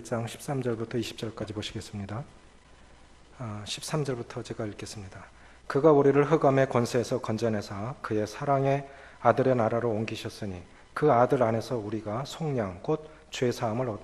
1장 13절부터 20절까지 보시겠습니다. 13절부터 제가 읽겠습니다. 그가 우리를 흑암의 권세에서 건져내사 그의 사랑의 아들의 나라로 옮기셨으니 그 아들 안에서 우리가 속량 곧 죄사함을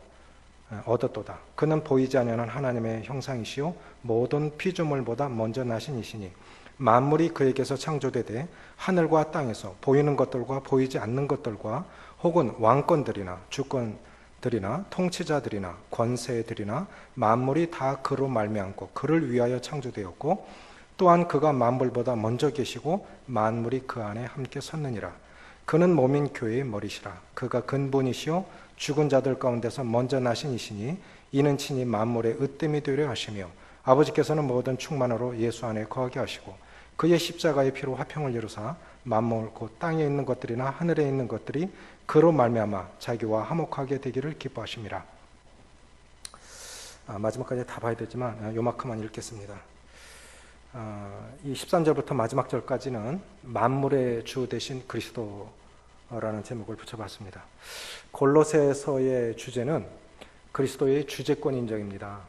얻었도다. 그는 보이지 아니하는 하나님의 형상이시요 모든 피조물보다 먼저 나신 이시니 만물이 그에게서 창조되되 하늘과 땅에서 보이는 것들과 보이지 않는 것들과 혹은 왕권들이나 주권들이나 통치자들이나 권세들이나 만물이 다 그로 말미암고 그를 위하여 창조되었고 또한 그가 만물보다 먼저 계시고 만물이 그 안에 함께 섰느니라. 그는 몸인 교회의 머리시라. 그가 근본이시요 죽은 자들 가운데서 먼저 나신 이시니 이는 친히 만물의 으뜸이 되려 하시며 아버지께서는 모든 충만으로 예수 안에 거하게 하시고 그의 십자가의 피로 화평을 이루사 만물 곧 땅에 있는 것들이나 하늘에 있는 것들이 그로 말미암아 자기와 화목하게 되기를 기뻐하심이라. 마지막까지 다 봐야 되지만 요만큼만 읽겠습니다. 이 13절부터 마지막 절까지는 만물의 주 되신 그리스도라는 제목을 붙여봤습니다. 골로새서의 주제는 그리스도의 주제권 인정입니다.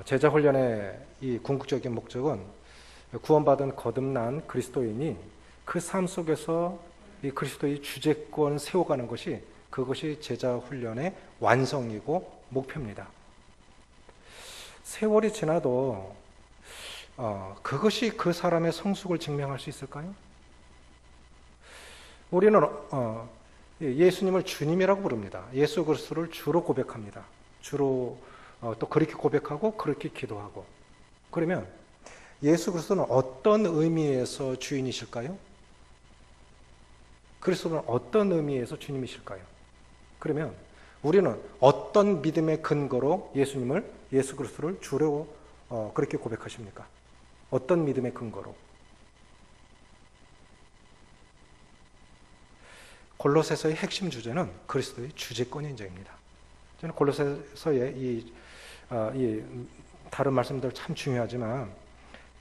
제자 훈련의 이 궁극적인 목적은 구원받은 거듭난 그리스도인이 그 삶 속에서 이 그리스도의 주제권 세워가는 것이 그것이 제자 훈련의 완성이고 목표입니다. 세월이 지나도 그것이 그 사람의 성숙을 증명할 수 있을까요? 우리는 예수님을 주님이라고 부릅니다. 예수 그리스도를 주로 고백합니다. 주로 또 그렇게 고백하고 그렇게 기도하고. 그러면 예수 그리스도는 어떤 의미에서 주인이실까요? 그리스도는 어떤 의미에서 주님이실까요? 그러면 우리는 어떤 믿음의 근거로 예수 그리스도를 주로 그렇게 고백하십니까? 어떤 믿음의 근거로? 골로새서의 핵심 주제는 그리스도의 주제권 인정입니다. 저는 골로새서의 이 다른 말씀들 참 중요하지만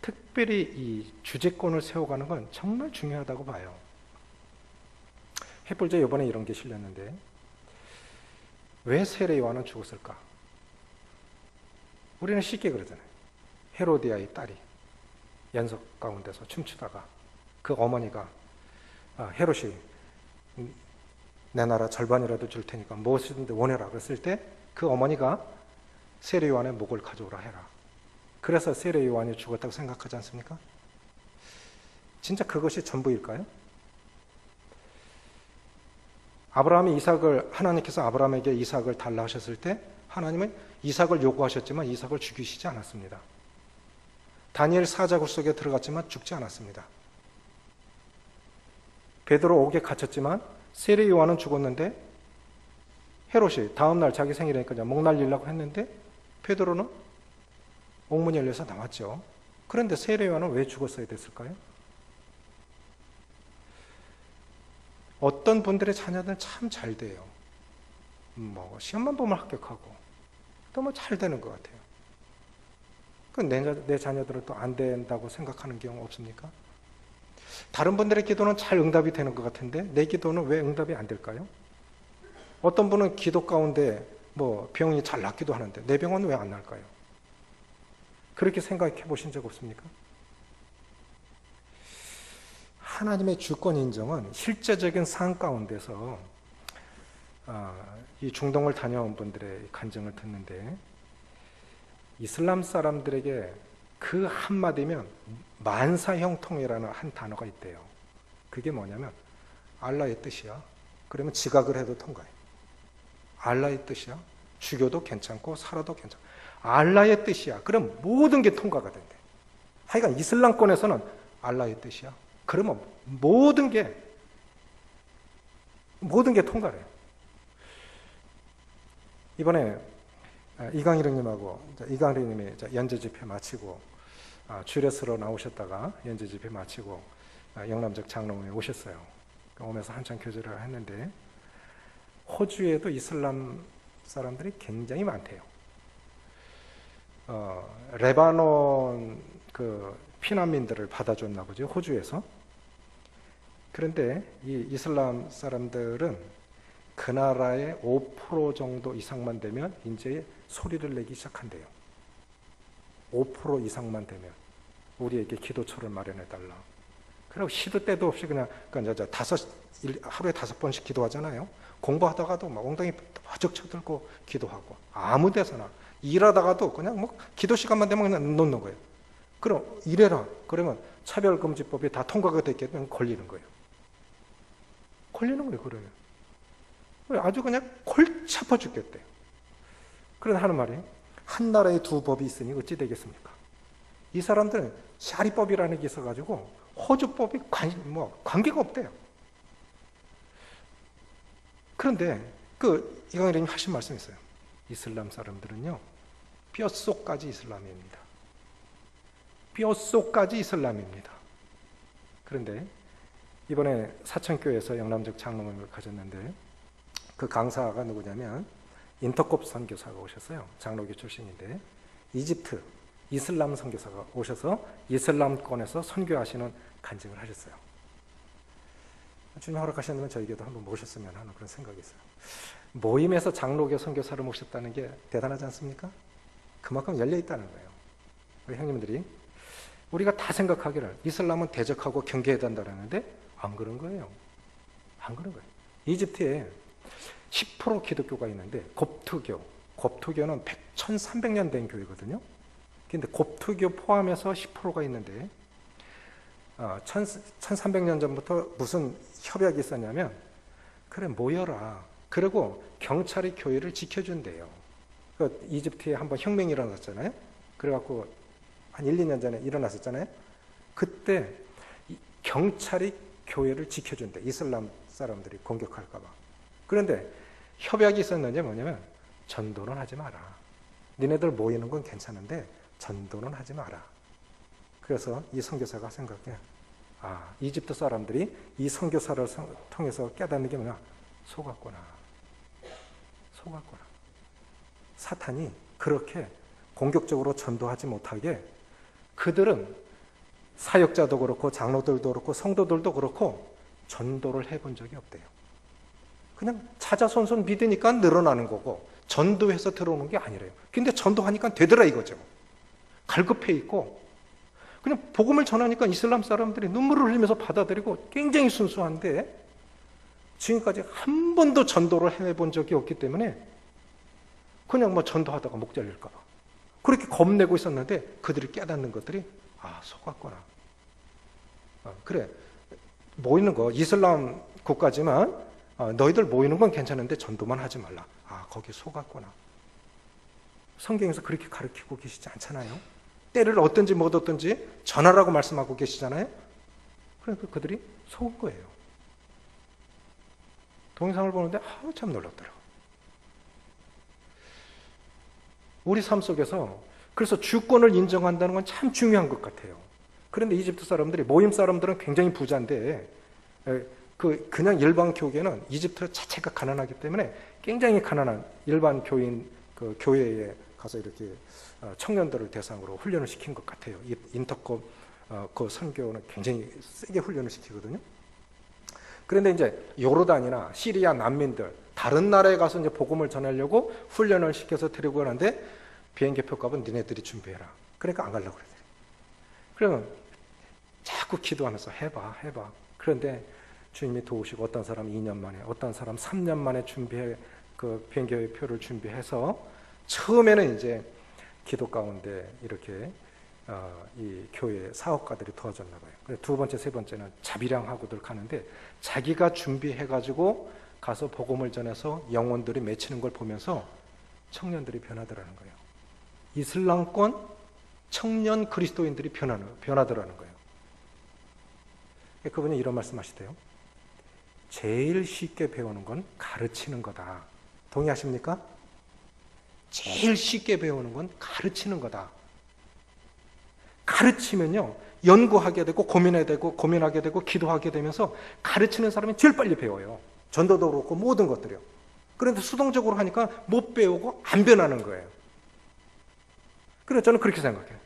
특별히 이 주제권을 세워가는 건 정말 중요하다고 봐요. 햇불제 이번에 이런 게 실렸는데 왜 세례 요한은 죽었을까? 우리는 쉽게 그러잖아요. 헤로디아의 딸이 연석 가운데서 춤추다가 그 어머니가 헤롯이 내 나라 절반이라도 줄 테니까 무엇이든지 원해라 그랬을 때 그 어머니가 세례 요한의 목을 가져오라 해라. 그래서 세례 요한이 죽었다고 생각하지 않습니까? 진짜 그것이 전부일까요? 하나님께서 아브라함에게 이삭을 달라 하셨을 때 하나님은 이삭을 요구하셨지만 이삭을 죽이시지 않았습니다. 다니엘 사자굴 속에 들어갔지만 죽지 않았습니다. 베드로 옥에 갇혔지만 세례 요한은 죽었는데 헤롯이 다음날 자기 생일이니까 목 날리려고 했는데 베드로는 옥문이 열려서 나왔죠. 그런데 세례 요한은 왜 죽었어야 됐을까요? 어떤 분들의 자녀들은 참 잘 돼요. 시험만 보면 합격하고 또 잘 되는 것 같아요. 내 자녀들은 또 안 된다고 생각하는 경우 없습니까? 다른 분들의 기도는 잘 응답이 되는 것 같은데 내 기도는 왜 응답이 안 될까요? 어떤 분은 기도 가운데 병이 잘 낫기도 하는데 내 병은 왜 안 날까요? 그렇게 생각해 보신 적 없습니까? 하나님의 주권 인정은 실제적인 삶 가운데서 이 중동을 다녀온 분들의 간증을 듣는데 이슬람 사람들에게 그 한마디면 만사형통이라는 한 단어가 있대요. 그게 뭐냐면 알라의 뜻이야. 그러면 지각을 해도 통과해. 알라의 뜻이야. 죽여도 괜찮고 살아도 괜찮고 알라의 뜻이야. 그럼 모든 게 통과가 된대. 하여간 이슬람권에서는 알라의 뜻이야. 그러면 모든 게 통과해요. 이번에 이강희님이 연재 집회 마치고 주례스로 나오셨다가 연재 집회 마치고 영남적 장로회 오셨어요. 오면서 한참 교제를 했는데 호주에도 이슬람 사람들이 굉장히 많대요. 레바논 피난민들을 받아줬나 보죠, 호주에서. 그런데 이 이슬람 사람들은 그 나라의 5% 정도 이상만 되면 이제 소리를 내기 시작한대요. 5% 이상만 되면 우리에게 기도처를 마련해달라. 그리고 시도 때도 없이 그냥 하루에 5번씩 기도하잖아요. 공부하다가도 막 엉덩이 바짝 쳐들고 기도하고, 아무 데서나 일하다가도 그냥 뭐 기도 시간만 되면 그냥 놓는 거예요. 그럼 이래라 그러면 차별금지법이 다 통과가 됐겠면 걸리는 거예요. 걸리는 거예요. 그러면 아주 그냥 골치 아파 죽겠대요. 그러다 하는 말이, 한 나라에 두 법이 있으니 어찌 되겠습니까? 이 사람들은 샤리법이라는 게 있어가지고 호주법이 관계가 없대요. 그런데 이강일님 하신 말씀이 있어요. 이슬람 사람들은요, 뼛속까지 이슬람입니다. 뼛속까지 이슬람입니다. 그런데 이번에 사천교회에서 영남적 장로님을 가졌는데, 그 강사가 누구냐면 인터콥 선교사가 오셨어요. 장로교 출신인데 이집트 이슬람 선교사가 오셔서 이슬람권에서 선교하시는 간증을 하셨어요. 주님 허락하셨다면 저에게도 한번 모셨으면 하는 그런 생각이 있어요. 모임에서 장로교 선교사를 모셨다는 게 대단하지 않습니까? 그만큼 열려 있다는 거예요. 우리 형님들이, 우리가 다 생각하기를 이슬람은 대적하고 경계해야 된다는데 안 그런 거예요. 안 그런 거예요. 이집트에 10% 기독교가 있는데 곱투교는 1300년 된 교회거든요. 근데 곱투교 포함해서 10%가 있는데 1300년 전부터 무슨 협약이 있었냐면, 그래 모여라. 그리고 경찰이 교회를 지켜준대요. 이집트에 한번 혁명이 일어났잖아요. 그래갖고 한 1, 2년 전에 일어났었잖아요. 그때 경찰이 교회를 지켜준대. 이슬람 사람들이 공격할까 봐. 그런데 협약이 있었는지 뭐냐면, 전도는 하지 마라. 니네들 모이는 건 괜찮은데 전도는 하지 마라. 그래서 이 선교사가 생각해, 이집트 사람들이 이 선교사를 통해서 깨닫는 게 뭐냐, 속았구나. 사탄이 그렇게 공격적으로 전도하지 못하게 그들은 사역자도 그렇고 장로들도 그렇고 성도들도 그렇고 전도를 해본 적이 없대요. 그냥 자자손손 믿으니까 늘어나는 거고 전도해서 들어오는 게 아니래요. 근데 전도하니까 되더라 이거죠. 갈급해 있고 그냥 복음을 전하니까 이슬람 사람들이 눈물을 흘리면서 받아들이고 굉장히 순수한데, 지금까지 한 번도 전도를 해본 적이 없기 때문에 그냥 전도하다가 목 잘릴까 봐 그렇게 겁내고 있었는데, 그들이 깨닫는 것들이 속았구나. 그래 모이는 거 이슬람 국가지만 너희들 모이는 건 괜찮은데 전도만 하지 말라. 거기 속았구나. 성경에서 그렇게 가르치고 계시지 않잖아요. 때를 얻든지 못 얻든지 전하라고 말씀하고 계시잖아요. 그러니까 그들이 속은 거예요. 동영상을 보는데 참 놀랍더라고요. 우리 삶 속에서 그래서 주권을 인정한다는 건 참 중요한 것 같아요. 그런데 이집트 사람들이, 모임 사람들은 굉장히 부자인데 그냥 일반 교계는 이집트 자체가 가난하기 때문에 굉장히 가난한 일반 교인 교회에 가서 이렇게 청년들을 대상으로 훈련을 시킨 것 같아요. 인터콥 그 선교는 굉장히 세게 훈련을 시키거든요. 그런데 이제 요르단이나 시리아 난민들 다른 나라에 가서 이제 복음을 전하려고 훈련을 시켜서 데리고 가는데, 비행기 표값은 니네들이 준비해라. 그러니까 안 가려고 그러더래요. 그러면 자꾸 기도하면서 해봐. 그런데 주님이 도우시고 어떤 사람 2년 만에, 어떤 사람 3년 만에 비행기 표를 준비해서 처음에는 이제 기도 가운데 이렇게 이 교회 사업가들이 도와줬나 봐요. 두 번째, 세 번째는 자비량하고들 가는데, 자기가 준비해가지고 가서 복음을 전해서 영혼들이 맺히는 걸 보면서 청년들이 변하더라는 거예요. 이슬람권 청년 그리스도인들이 변하더라는 거예요. 그분이 이런 말씀하시대요. 제일 쉽게 배우는 건 가르치는 거다. 동의하십니까? 제일 쉽게 배우는 건 가르치는 거다. 가르치면요, 연구하게 되고 고민하게 되고 기도하게 되면서 가르치는 사람이 제일 빨리 배워요. 전도도 그렇고 모든 것들이요. 그런데 수동적으로 하니까 못 배우고 안 변하는 거예요. 그래서 저는 그렇게 생각해요.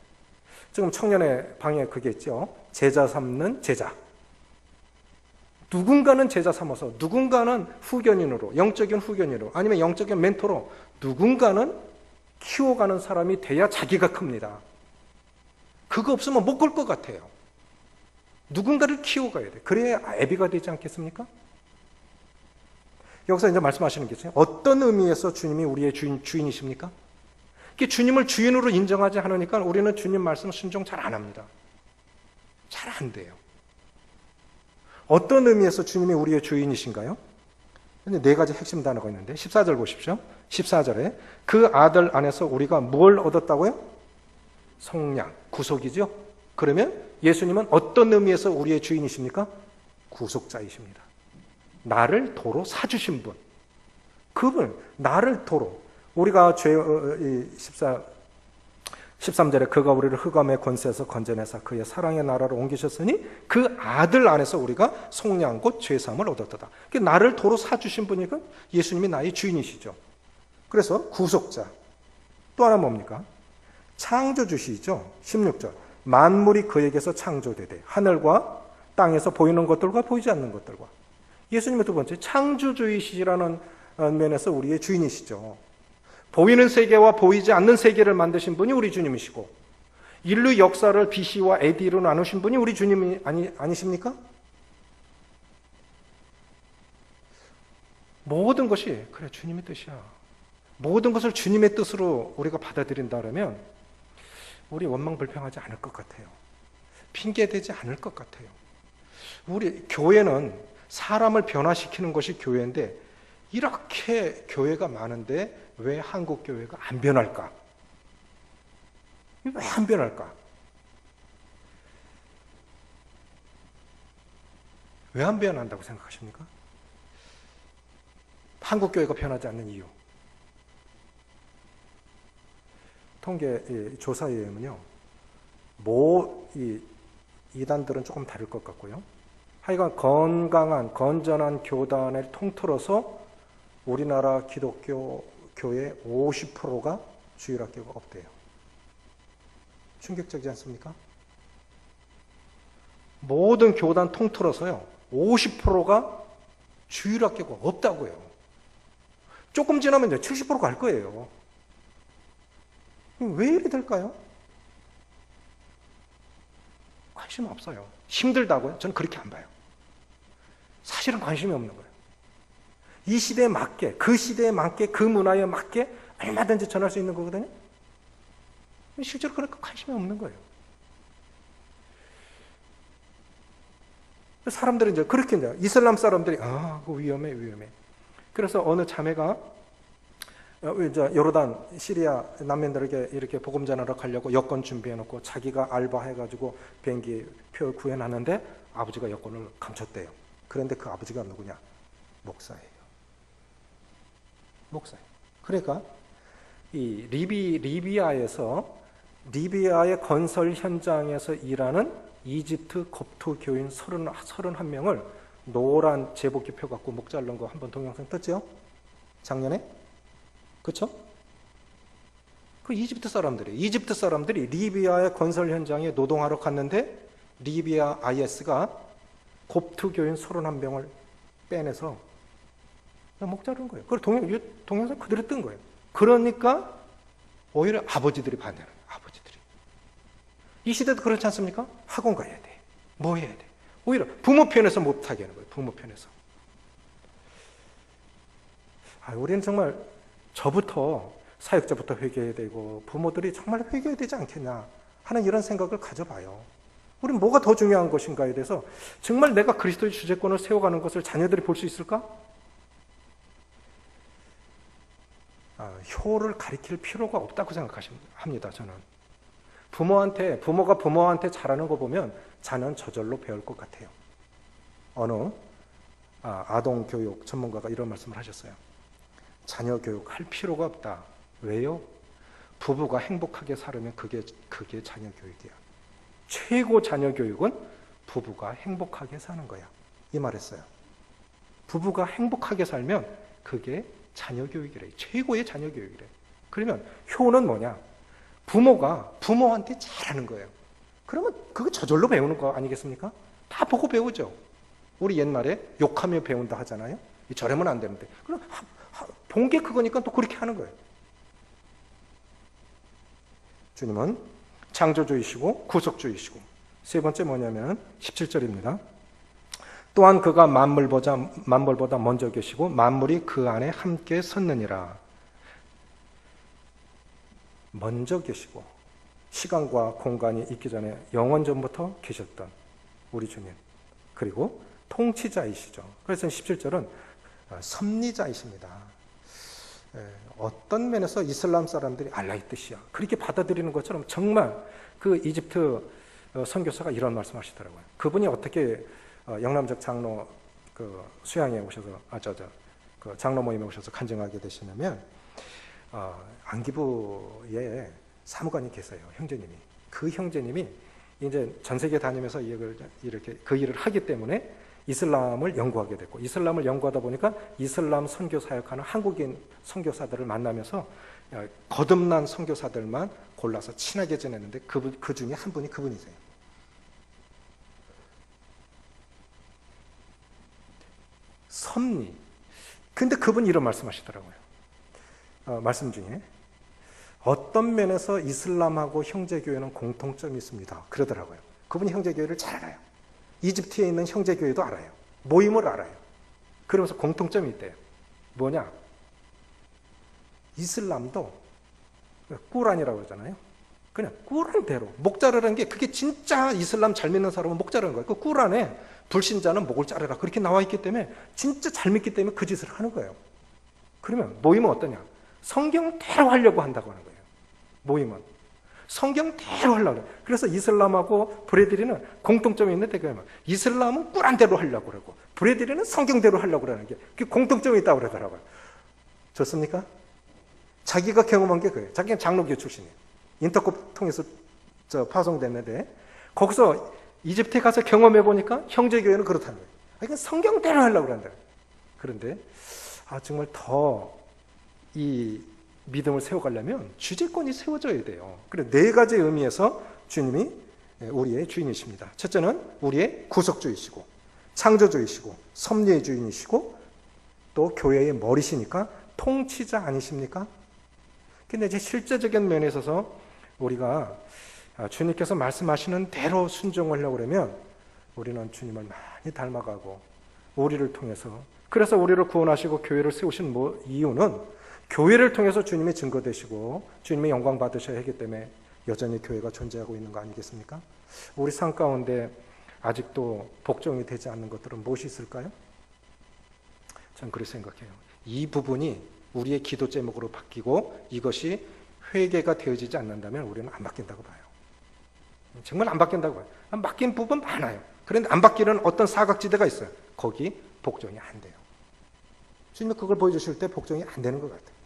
지금 청년의 방에 그게 있죠. 제자 삼는 제자. 누군가는 제자 삼아서, 누군가는 후견인으로, 영적인 후견인으로, 아니면 영적인 멘토로 누군가는 키워가는 사람이 돼야 자기가 큽니다. 그거 없으면 못 걸 것 같아요. 누군가를 키워가야 돼. 그래야 애비가 되지 않겠습니까? 여기서 이제 말씀하시는 게 있어요. 어떤 의미에서 주님이 우리의 주인이십니까? 주님을 주인으로 인정하지 않으니까 우리는 주님 말씀 순종 잘 안 합니다. 잘 안 돼요. 어떤 의미에서 주님이 우리의 주인이신가요? 네 가지 핵심 단어가 있는데 14절 보십시오. 14절에 그 아들 안에서 우리가 뭘 얻었다고요? 속량, 구속이죠. 그러면 예수님은 어떤 의미에서 우리의 주인이십니까? 구속자이십니다. 나를 도로 사주신 분. 그분, 나를 도로. 우리가 13절에 그가 우리를 흑암의 권세에서 건져내사 그의 사랑의 나라로 옮기셨으니 그 아들 안에서 우리가 속량 곧 죄사함을 얻었다. 나를 도로 사주신 분이니까 예수님이 나의 주인이시죠. 그래서 구속자. 또 하나 뭡니까? 창조주시죠. 16절. 만물이 그에게서 창조되되 하늘과 땅에서 보이는 것들과 보이지 않는 것들과. 예수님의 두 번째 창조주이시라는 면에서 우리의 주인이시죠. 보이는 세계와 보이지 않는 세계를 만드신 분이 우리 주님이시고 인류 역사를 BC와 AD로 나누신 분이 우리 주님이 아니십니까? 모든 것이 그래 주님의 뜻이야. 모든 것을 주님의 뜻으로 우리가 받아들인다 그러면 우리 원망불평하지 않을 것 같아요. 핑계대지 않을 것 같아요. 우리 교회는 사람을 변화시키는 것이 교회인데 이렇게 교회가 많은데 왜 한국 교회가 안 변할까? 왜 안 변할까? 왜 안 변한다고 생각하십니까? 한국 교회가 변하지 않는 이유. 통계 조사에 의하면요, 이단들은 조금 다를 것 같고요. 하여간 건강한, 건전한 교단을 통틀어서 우리나라 기독교 교회 50%가 주일학교가 없대요. 충격적이지 않습니까? 모든 교단 통틀어서요, 50%가 주일학교가 없다고요. 조금 지나면 이제 70% 갈 거예요. 왜 이리 될까요? 관심 없어요. 힘들다고요? 저는 그렇게 안 봐요. 사실은 관심이 없는 거예요. 이 시대에 맞게, 그 시대에 맞게, 그 문화에 맞게 얼마든지 전할 수 있는 거거든요. 실제로 그렇게 관심이 없는 거예요. 사람들은 이제 그렇게 이제 이슬람 사람들이 그거 위험해. 그래서 어느 자매가 이제 요르단 시리아 난민들에게 이렇게 복음 전하러 가려고 여권 준비해놓고 자기가 알바해가지고 비행기 표 구해놨는데 아버지가 여권을 감췄대요. 그런데 그 아버지가 누구냐? 목사예요. 그러니까 이 리비아의 건설 현장에서 일하는 이집트 kop트 교인 31명을 노란 제복기표 갖고 목 자른 거 한번 동영상 떴죠? 작년에? 그렇죠? 그 이집트 사람들이 리비아의 건설 현장에 노동하러 갔는데 리비아 IS가 kop트 교인 31명을 빼내서 목 자른 거예요. 그리고 동영상 그대로 뜬 거예요. 그러니까 오히려 아버지들이 반대하는 거예요. 이 시대도 그렇지 않습니까? 학원 가야 돼. 뭐 해야 돼? 오히려 부모 편에서 못하게 하는 거예요. 부모 편에서. 우리는 정말 저부터, 사역자부터 회개해야 되고 부모들이 정말 회개해야 되지 않겠냐 하는 이런 생각을 가져봐요. 우리는 뭐가 더 중요한 것인가에 대해서 정말 내가 그리스도의 주재권을 세워가는 것을 자녀들이 볼 수 있을까? 효를 가리킬 필요가 없다고 생각합니다. 저는. 부모가 부모한테 잘하는 거 보면 자녀는 저절로 배울 것 같아요. 어느 아동교육 전문가가 이런 말씀을 하셨어요. 자녀 교육 할 필요가 없다. 왜요? 부부가 행복하게 살으면 그게 자녀 교육이야. 최고 자녀 교육은 부부가 행복하게 사는 거야. 이 말했어요. 부부가 행복하게 살면 그게 자녀 교육이래. 최고의 자녀 교육이래. 그러면 효는 뭐냐? 부모가 부모한테 잘하는 거예요. 그러면 그거 저절로 배우는 거 아니겠습니까? 다 보고 배우죠. 우리 옛날에 욕하며 배운다 하잖아요. 저러면 안 되는데. 그럼 본 게 그거니까 또 그렇게 하는 거예요. 주님은 창조주이시고 구속주이시고, 세 번째 뭐냐면 17절입니다. 또한 그가 만물보다 먼저 계시고 만물이 그 안에 함께 섰느니라. 먼저 계시고 시간과 공간이 있기 전에 영원 전부터 계셨던 우리 주님, 그리고 통치자이시죠. 그래서 17절은 섭리자이십니다. 어떤 면에서 이슬람 사람들이 알라의 뜻이야 그렇게 받아들이는 것처럼 정말 그 이집트 선교사가 이런 말씀하시더라고요. 그분이 어떻게 영남적 장로 그 수양에 오셔서 그 장로 모임에 오셔서 간증하게 되시냐면, 안기부에 사무관이 계세요. 형제님이. 그 형제님이 이제 전 세계 다니면서 이렇게 그 일을 하기 때문에 이슬람을 연구하게 됐고, 이슬람을 연구하다 보니까 이슬람 선교 사역하는 한국인 선교사들을 만나면서 거듭난 선교사들만 골라서 친하게 지냈는데 그 중에 한 분이 그분이세요. 섭리. 근데 그분이 이런 말씀하시더라고요. 말씀 중에 어떤 면에서 이슬람하고 형제교회는 공통점이 있습니다. 그러더라고요. 그분이 형제교회를 잘 알아요. 이집트에 있는 형제교회도 알아요. 모임을 알아요. 그러면서 공통점이 있대요. 뭐냐? 이슬람도 꾸란이라고 그러잖아요. 그냥 꾸란대로 목 자르라는 게, 그게 진짜 이슬람 잘 믿는 사람은 목 자르는 거예요. 그 꾸란에 불신자는 목을 자르라 그렇게 나와 있기 때문에 진짜 잘 믿기 때문에 그 짓을 하는 거예요. 그러면 모임은 어떠냐? 성경대로 하려고 한다고 하는 거예요. 모임은 성경대로 하려고 해요. 그래서 이슬람하고 브레드리는 공통점이 있는데, 이슬람은 꾸란대로 하려고 그러고 브레드리는 성경대로 하려고 그러는 게 그게 공통점이 있다고 그러더라고요. 좋습니까? 자기가 경험한 게 그거예요. 자기는 장로교 출신이에요. 인터콥 통해서 파송됐는데, 거기서 이집트에 가서 경험해 보니까 형제교회는 그렇다는 거예요. 그러니까 성경대로 하려고 그런다. 그런데 정말 더 이 믿음을 세워가려면 주제권이 세워져야 돼요. 그래, 네 가지 의미에서 주님이 우리의 주인이십니다. 첫째는 우리의 구속주이시고, 창조주이시고, 섭리의 주인이시고, 또 교회의 머리시니까 통치자 아니십니까? 근데 이제 실제적인 면에 있어서 우리가 주님께서 말씀하시는 대로 순종하려고 그러면 우리는 주님을 많이 닮아가고, 우리를 통해서, 그래서 우리를 구원하시고 교회를 세우신 이유는 교회를 통해서 주님이 증거되시고 주님의 영광 받으셔야 하기 때문에 여전히 교회가 존재하고 있는 거 아니겠습니까? 우리 삶 가운데 아직도 복종이 되지 않는 것들은 무엇이 있을까요? 저는 그렇게 생각해요. 이 부분이 우리의 기도 제목으로 바뀌고 이것이 회개가 되어지지 않는다면 우리는 안 바뀐다고 봐요. 정말 안 바뀐다고 봐요. 안 바뀐 부분 많아요. 그런데 안 바뀌는 어떤 사각지대가 있어요. 거기 복종이 안 돼요. 주님이 그걸 보여주실 때 복종이 안 되는 것 같아요.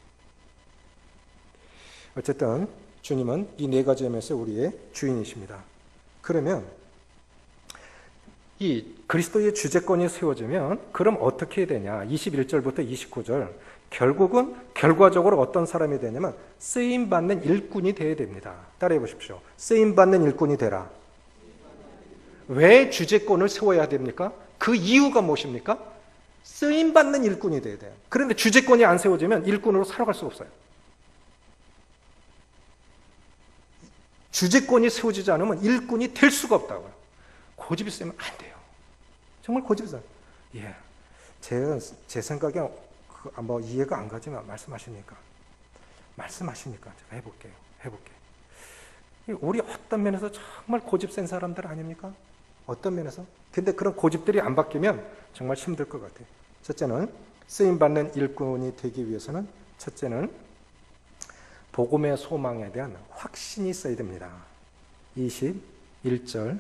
어쨌든 주님은 이 네 가지 점에서 우리의 주인이십니다. 그러면 이 그리스도의 주제권이 세워지면 그럼 어떻게 되냐? 21절부터 29절. 결국은 결과적으로 어떤 사람이 되냐면 쓰임받는 일꾼이 되어야 됩니다. 따라해 보십시오. 쓰임받는 일꾼이 되라. 왜 주제권을 세워야 됩니까? 그 이유가 무엇입니까? 쓰임받는 일꾼이 되어야 돼요. 그런데 주제권이 안 세워지면 일꾼으로 살아갈 수가 없어요. 주제권이 세워지지 않으면 일꾼이 될 수가 없다고요. 고집이 세면 안 돼요. 정말 고집이 세요. 예. 제 생각에 이해가 안 가지만 말씀하시니까 제가 해볼게요. 우리 어떤 면에서 정말 고집 센 사람들 아닙니까? 어떤 면에서? 근데 그런 고집들이 안 바뀌면 정말 힘들 것 같아요. 첫째는 쓰임받는 일꾼이 되기 위해서는 첫째는 복음의 소망에 대한 확신이 있어야 됩니다. 21절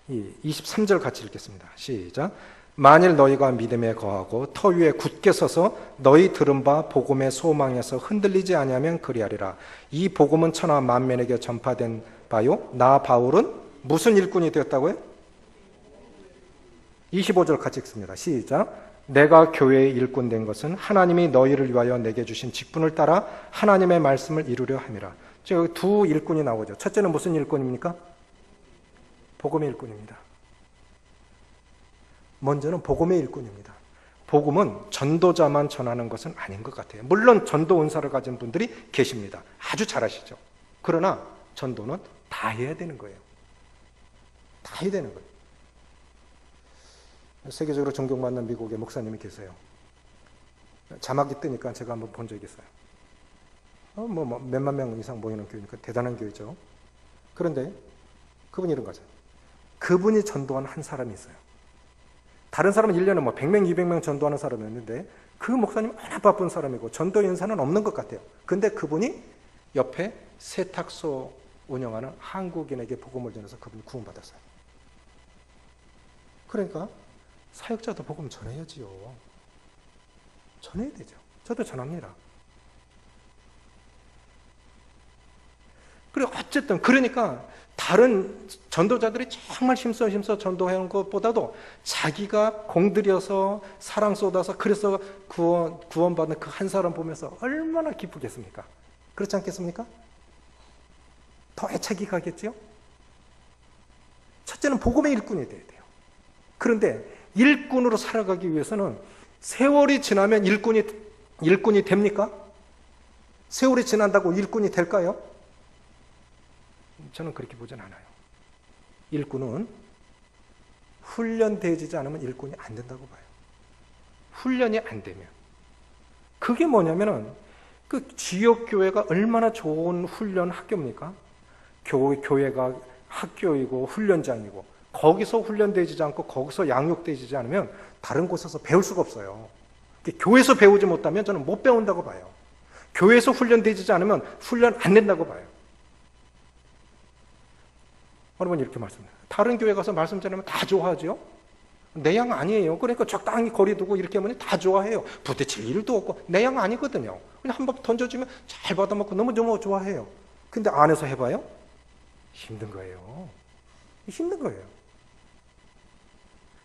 23절 같이 읽겠습니다. 시작. 만일 너희가 믿음에 거하고 터 위에 굳게 서서 너희 들은 바 복음의 소망에서 흔들리지 아니하면 그리하리라. 이 복음은 천하 만민에게 전파된 바요. 나 바울은 무슨 일꾼이 되었다고요? 25절 같이 읽습니다. 시작. 내가 교회의 일꾼 된 것은 하나님이 너희를 위하여 내게 주신 직분을 따라 하나님의 말씀을 이루려 함이라. 지금 여기 두 일꾼이 나오죠. 첫째는 무슨 일꾼입니까? 복음의 일꾼입니다. 먼저는 복음의 일꾼입니다. 복음은 전도자만 전하는 것은 아닌 것 같아요. 물론 전도 은사를 가진 분들이 계십니다. 아주 잘하시죠. 그러나 전도는 다 해야 되는 거예요. 다 해야 되는 거예요. 세계적으로 존경받는 미국의 목사님이 계세요. 자막이 뜨니까 제가 한번 본 적이 있어요. 몇만 명 이상 모이는 교회니까 대단한 교회죠. 그런데 그분이 이런 거죠. 그분이 전도한 한 사람이 있어요. 다른 사람은 1년에 100명, 200명 전도하는 사람이었는데 그 목사님은 워낙 바쁜 사람이고 전도 연사는 없는 것 같아요. 근데 그분이 옆에 세탁소 운영하는 한국인에게 복음을 전해서 그분이 구원받았어요. 그러니까 사역자도 복음 전해야지요. 전해야 되죠. 저도 전합니다. 그리고 어쨌든 그러니까 다른 전도자들이 정말 힘써 전도하는 것보다도 자기가 공들여서 사랑 쏟아서 그래서 구원받는 그 한 사람 보면서 얼마나 기쁘겠습니까? 그렇지 않겠습니까? 더 애착이 가겠죠? 첫째는 복음의 일꾼이 돼야 돼요. 그런데 일꾼으로 살아가기 위해서는 세월이 지나면 일꾼이 됩니까? 세월이 지난다고 일꾼이 될까요? 저는 그렇게 보진 않아요. 일꾼은 훈련되지 않으면 일꾼이 안 된다고 봐요. 훈련이 안 되면. 그게 뭐냐면은 그 지역교회가 얼마나 좋은 훈련 학교입니까? 교회가 학교이고 훈련장이고 거기서 훈련되지 않고 거기서 양육되지 않으면 다른 곳에서 배울 수가 없어요. 교회에서 배우지 못하면 저는 못 배운다고 봐요. 교회에서 훈련되지 않으면 훈련 안 된다고 봐요. 여러분 이렇게 말씀해요. 다른 교회 가서 말씀 전하면 다 좋아하죠? 내 양 아니에요. 그러니까 적당히 거리 두고 이렇게 하면 다 좋아해요. 부딪힐 일도 없고 내 양 아니거든요. 그냥 한번 던져주면 잘 받아먹고 너무 좋아해요. 근데 안에서 해봐요? 힘든 거예요. 힘든 거예요.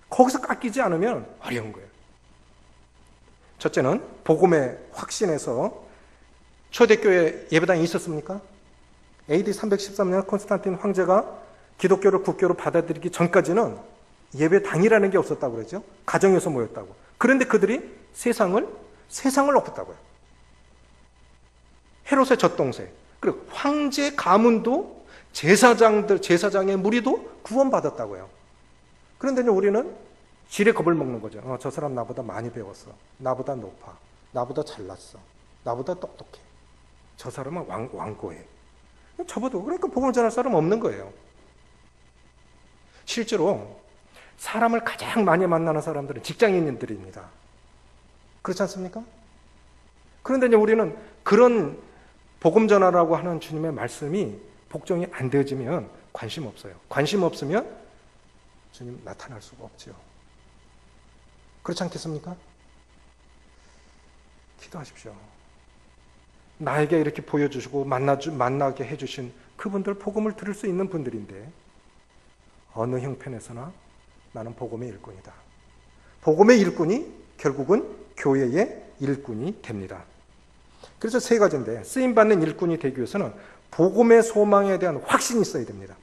거기서 깎이지 않으면 어려운 거예요. 첫째는 복음의 확신에서 초대교회 예배당이 있었습니까? AD 313년 콘스탄틴 황제가 기독교를 국교로 받아들이기 전까지는 예배당이라는 게 없었다고 그러죠. 가정에서 모였다고. 그런데 그들이 세상을 엎었다고요. 헤롯의 젖동생, 그리고 황제 가문도 제사장의 무리도 구원받았다고요. 그런데 우리는 지레 겁을 먹는 거죠. 저 사람 나보다 많이 배웠어. 나보다 높아. 나보다 잘났어. 나보다 똑똑해. 저 사람은 완고해. 저보다 그러니까 복음을 전할 사람 없는 거예요. 실제로 사람을 가장 많이 만나는 사람들은 직장인들입니다. 그렇지 않습니까? 그런데 이제 우리는 그런 복음 전하라고 하는 주님의 말씀이 복종이 안 되어지면 관심 없어요. 관심 없으면 주님 나타날 수가 없죠. 그렇지 않겠습니까? 기도하십시오. 나에게 이렇게 보여주시고 만나게 해주신 그분들 복음을 들을 수 있는 분들인데 어느 형편에서나 나는 복음의 일꾼이다. 복음의 일꾼이 결국은 교회의 일꾼이 됩니다. 그래서 세 가지인데 쓰임받는 일꾼이 되기 위해서는 복음의 소망에 대한 확신이 있어야 됩니다.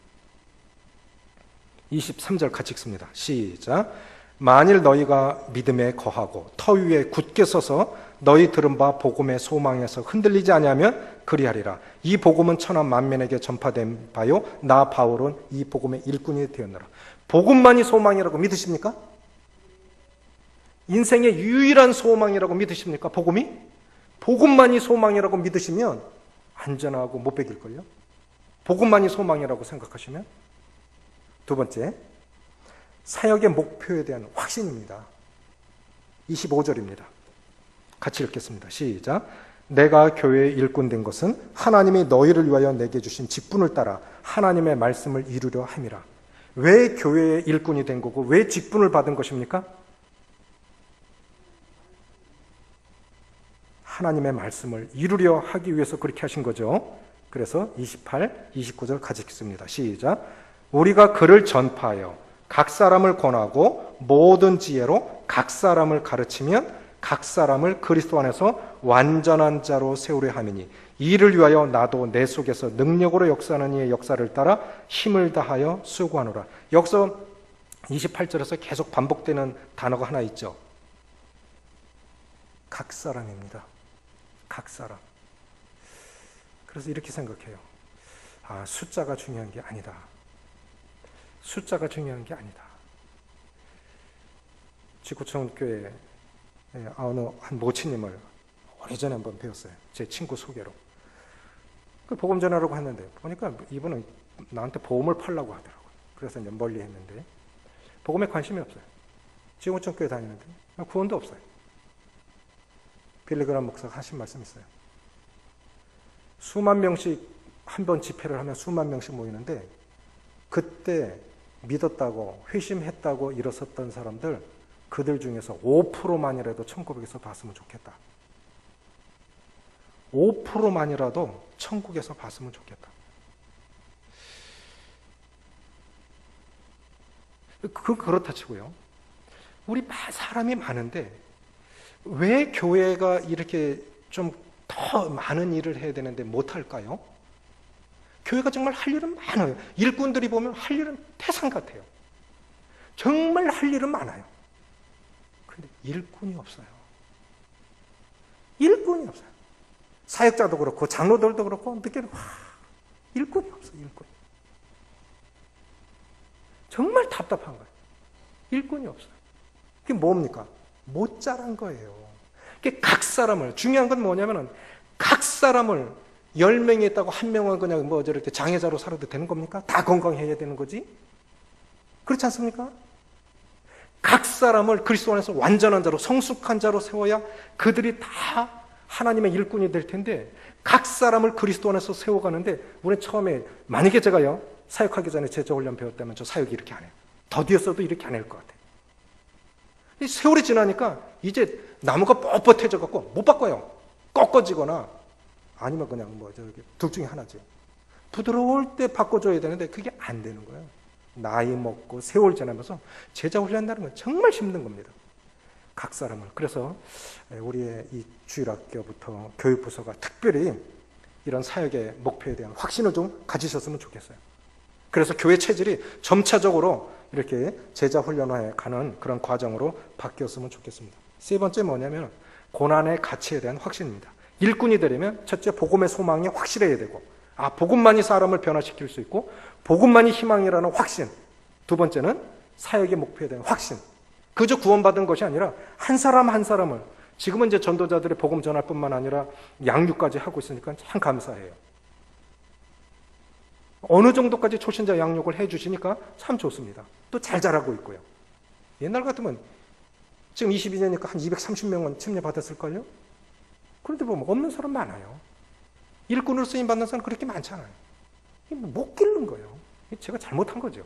23절 같이 읽습니다. 시작. 만일 너희가 믿음에 거하고 터 위에 굳게 서서 너희 들은 바 복음의 소망에서 흔들리지 아니하면 그리하리라. 이 복음은 천하 만민에게 전파된 바요 나 바울은 이 복음의 일꾼이 되었노라. 복음만이 소망이라고 믿으십니까? 인생의 유일한 소망이라고 믿으십니까? 복음만이 소망이라고 믿으시면 안전하고 못 베길걸요? 복음만이 소망이라고 생각하시면. 두 번째, 사역의 목표에 대한 확신입니다. 25절입니다. 같이 읽겠습니다. 시작. 내가 교회의 일꾼 된 것은 하나님이 너희를 위하여 내게 주신 직분을 따라 하나님의 말씀을 이루려 함이라. 왜 교회의 일꾼이 된 거고 왜 직분을 받은 것입니까? 하나님의 말씀을 이루려 하기 위해서 그렇게 하신 거죠. 그래서 28, 29절 같이 읽습니다. 시작. 우리가 그를 전파하여 각 사람을 권하고 모든 지혜로 각 사람을 가르치면 각 사람을 그리스도 안에서 완전한 자로 세우려 함이니 이를 위하여 나도 내 속에서 능력으로 역사하는 이의 역사를 따라 힘을 다하여 수고하노라. 여기서 28절에서 계속 반복되는 단어가 하나 있죠. 각 사람입니다. 각 사람. 그래서 이렇게 생각해요. 숫자가 중요한 게 아니다. 숫자가 중요한 게 아니다. 지구촌 교회 어느 한 모치님을 오래전에 한번 배웠어요. 제 친구 소개로. 그 복음 전하라고 했는데 보니까 이분은 나한테 보험을 팔라고 하더라고요. 그래서 이제 멀리 했는데 복음에 관심이 없어요. 지구촌 교회 다니는데 구원도 없어요. 빌리 그람 목사가 하신 말씀 있어요. 수만 명씩 한 번 집회를 하면 수만 명씩 모이는데 그때 믿었다고 회심했다고 일어섰던 사람들 그들 중에서 5%만이라도 천국에서 봤으면 좋겠다. 5%만이라도 천국에서 봤으면 좋겠다. 그렇다 치고요. 우리 사람이 많은데 왜 교회가 이렇게 좀 더 많은 일을 해야 되는데 못할까요? 교회가 정말 할 일은 많아요. 일꾼들이 보면 할 일은 태산 같아요. 정말 할 일은 많아요. 그런데 일꾼이 없어요. 일꾼이 없어요. 사역자도 그렇고 장로들도 그렇고 느끼는 일꾼이 없어요. 일꾼. 정말 답답한 거예요. 일꾼이 없어요. 그게 뭡니까? 못 자란 거예요. 각 사람을, 중요한 건 뭐냐면은 각 사람을 10명이 있다고 한 명은 그냥 저렇게 장애자로 살아도 되는 겁니까? 다 건강해야 되는 거지? 그렇지 않습니까? 각 사람을 그리스도 안에서 완전한 자로, 성숙한 자로 세워야 그들이 다 하나님의 일꾼이 될 텐데 각 사람을 그리스도 안에서 세워가는데 우리는 처음에 만약에 제가요 사역하기 전에 제자훈련 배웠다면 저 사역이 이렇게 안 해요. 더디었어도 이렇게 안 할 것 같아요. 세월이 지나니까 이제 나무가 뻣뻣해져 갖고 못 바꿔요. 꺾어지거나 아니면 그냥 둘 중에 하나죠. 부드러울 때 바꿔줘야 되는데 그게 안 되는 거예요. 나이 먹고 세월 지나면서 제자 훈련한다는 건 정말 힘든 겁니다. 각 사람을. 그래서 우리의 이 주일학교부터 교육부서가 특별히 이런 사역의 목표에 대한 확신을 좀 가지셨으면 좋겠어요. 그래서 교회 체질이 점차적으로 이렇게 제자 훈련에 가는 그런 과정으로 바뀌었으면 좋겠습니다. 세 번째 뭐냐면 고난의 가치에 대한 확신입니다. 일꾼이 되려면 첫째 복음의 소망이 확실해야 되고 복음만이 사람을 변화시킬 수 있고 복음만이 희망이라는 확신. 두 번째는 사역의 목표에 대한 확신. 그저 구원받은 것이 아니라 한 사람 한 사람을 지금은 이제 전도자들의 복음 전할 뿐만 아니라 양육까지 하고 있으니까 참 감사해요. 어느 정도까지 초신자 양육을 해주시니까 참 좋습니다. 또 잘 자라고 있고요. 옛날 같으면 지금 22년이니까 한 230명은 침례 받았을걸요? 그런데 보면 없는 사람 많아요. 일꾼으로 쓰임받는 사람 그렇게 많잖아요. 못 기른 거예요. 제가 잘못한 거죠.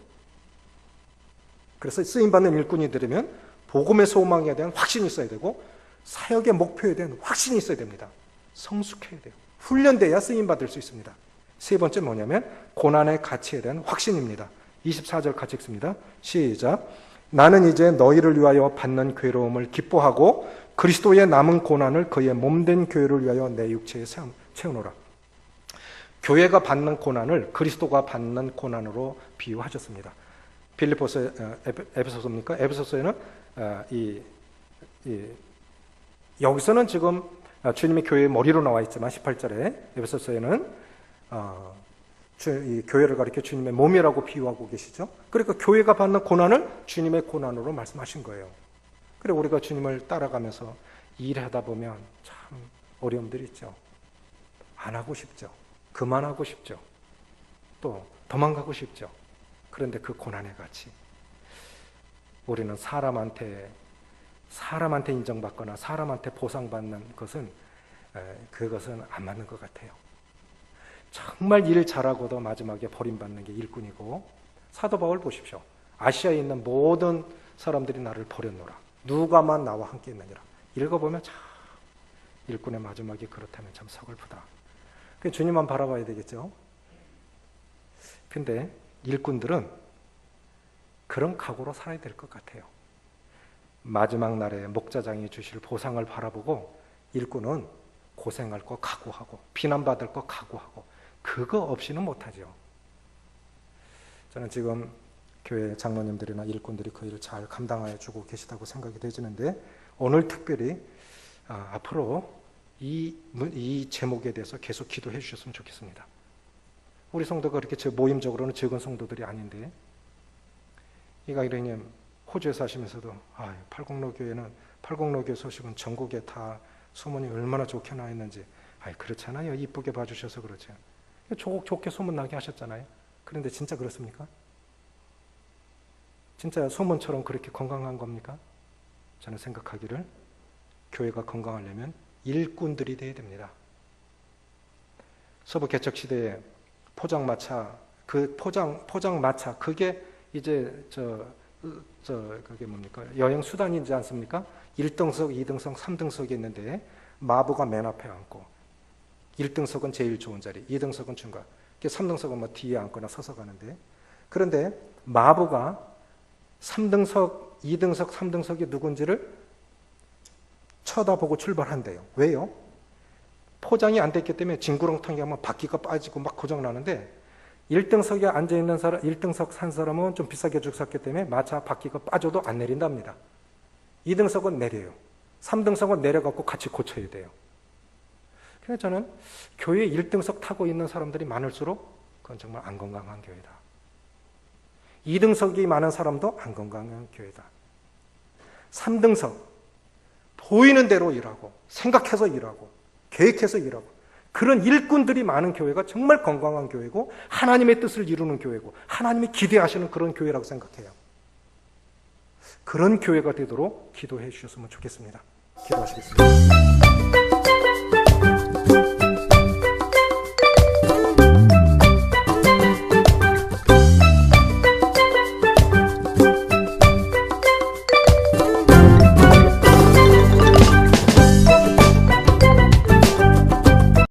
그래서 쓰임받는 일꾼이 되려면 복음의 소망에 대한 확신이 있어야 되고 사역의 목표에 대한 확신이 있어야 됩니다. 성숙해야 돼요. 훈련돼야 쓰임받을 수 있습니다. 세 번째 뭐냐면 고난의 가치에 대한 확신입니다. 24절 같이 읽습니다. 시작. 나는 이제 너희를 위하여 받는 괴로움을 기뻐하고 그리스도의 남은 고난을 그의 몸된 교회를 위하여 내 육체에 채우노라. 교회가 받는 고난을 그리스도가 받는 고난으로 비유하셨습니다. 에베소서입니까? 에베소서에는 여기서는 지금 주님의 교회의 머리로 나와 있지만 18절에 에베소서에는 이 교회를 가리켜 주님의 몸이라고 비유하고 계시죠. 그러니까 교회가 받는 고난을 주님의 고난으로 말씀하신 거예요. 그래 우리가 주님을 따라가면서 일하다 보면 참 어려움들이 있죠. 안 하고 싶죠. 그만하고 싶죠. 또 도망가고 싶죠. 그런데 그 고난의 가치 우리는 사람한테 인정받거나 사람한테 보상받는 것은 그것은 안 맞는 것 같아요. 정말 일 잘하고도 마지막에 버림받는 게 일꾼이고 사도 바울 보십시오. 아시아에 있는 모든 사람들이 나를 버렸노라. 누가만 나와 함께 있느니라. 읽어보면 참 일꾼의 마지막이 그렇다면 참 서글프다. 주님만 바라봐야 되겠죠. 근데 일꾼들은 그런 각오로 살아야 될 것 같아요. 마지막 날에 목자장이 주실 보상을 바라보고 일꾼은 고생할 거 각오하고 비난받을 거 각오하고 그거 없이는 못하죠. 저는 지금 교회 장로님들이나 일꾼들이 그 일을 잘 감당해 주고 계시다고 생각이 되지는데 오늘 특별히 앞으로 이 제목에 대해서 계속 기도해 주셨으면 좋겠습니다. 우리 성도가 그렇게 모임적으로는 적은 성도들이 아닌데 이가이르님 호주에 사시면서도 팔공로 교회 소식은 전국에 다 소문이 얼마나 좋게 나 있는지 그렇잖아요. 이쁘게 봐주셔서 그렇죠. 좋게 소문나게 하셨잖아요. 그런데 진짜 그렇습니까? 진짜 소문처럼 그렇게 건강한 겁니까? 저는 생각하기를 교회가 건강하려면 일꾼들이 돼야 됩니다. 서부 개척 시대에 포장마차, 그 포장마차 그게 이제 그게 뭡니까? 여행 수단이지 않습니까? 1등석, 2등석, 3등석이 있는데 마부가 맨 앞에 앉고 1등석은 제일 좋은 자리, 2등석은 중간, 3등석은 뭐 뒤에 앉거나 서서 가는데 그런데 마부가 3등석, 2등석, 3등석이 누군지를 쳐다보고 출발한대요. 왜요? 포장이 안 됐기 때문에 징구렁텅이 하면 바퀴가 빠지고 막 고장나는데 1등석에 앉아있는 사람, 1등석 산 사람은 좀 비싸게 주고 샀기 때문에 마차 바퀴가 빠져도 안 내린답니다. 2등석은 내려요. 3등석은 내려갖고 같이 고쳐야 돼요. 그래서 저는 교회 1등석 타고 있는 사람들이 많을수록 그건 정말 안 건강한 교회다. 2등석이 많은 사람도 안 건강한 교회다. 3등석, 보이는 대로 일하고 생각해서 일하고 계획해서 일하고 그런 일꾼들이 많은 교회가 정말 건강한 교회고 하나님의 뜻을 이루는 교회고 하나님이 기대하시는 그런 교회라고 생각해요. 그런 교회가 되도록 기도해 주셨으면 좋겠습니다. 기도하시겠습니다.